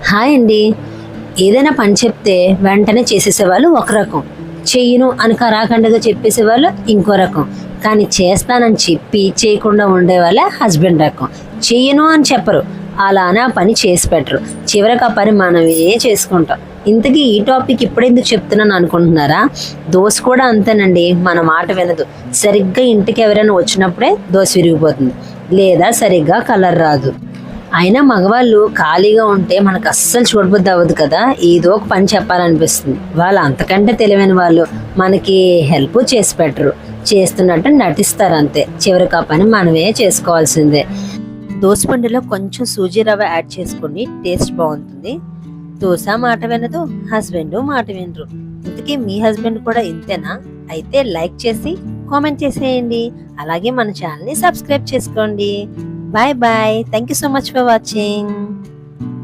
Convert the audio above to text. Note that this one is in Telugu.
హాయ్ అండి. ఏదైనా పని చెప్తే వెంటనే చేసేసేవాళ్ళు ఒక రకం, చెయ్యను అని కరాఖండిగా చెప్పేసేవాళ్ళు ఇంకో రకం, కానీ చేస్తానని చెప్పి చేయకుండా ఉండేవాళ్ళే హస్బెండ్ రకం. చెయ్యను అని చెప్పరు, అలానే ఆ పని చేసి పెట్టరు, చివరికి ఆ పని మనమే చేసుకుంటాం. ఇంతకీ ఈ టాపిక్ ఇప్పుడెందుకు చెప్తున్నాను అనుకుంటున్నారా? దోశ కూడా అంతేనండి, మన మాట వినదు. సరిగ్గా ఇంటికి ఎవరైనా వచ్చినప్పుడే దోశ విరిగిపోతుంది, లేదా సరిగ్గా కలర్ రాదు. అయినా మగవాళ్ళు ఖాళీగా ఉంటే మనకు అస్సలు చూడబుద్ధి అవ్వదు కదా, ఏదో ఒక పని చెప్పాలనిపిస్తుంది. వాళ్ళు అంతకంటే తెలివైన వాళ్ళు, మనకి హెల్ప్ చేసి పెట్టరు, చేస్తున్నట్టు నటిస్తారు అంతే. చివరికి ఆ పని మనమే చేసుకోవాల్సిందే. దోసపిండిలో కొంచెం సూజీ రవ్వ యాడ్ చేసుకుని టేస్ట్ బాగుంటుంది. దోశ మాట వినదు, హస్బెండ్ మాట వినరు. ఇంతకీ మీ హస్బెండ్ కూడా ఇంతేనా? అయితే లైక్ చేసి కామెంట్ చేసేయండి. అలాగే మన ఛానల్ని సబ్స్క్రైబ్ చేసుకోండి. Bye bye. Thank you so much for watching.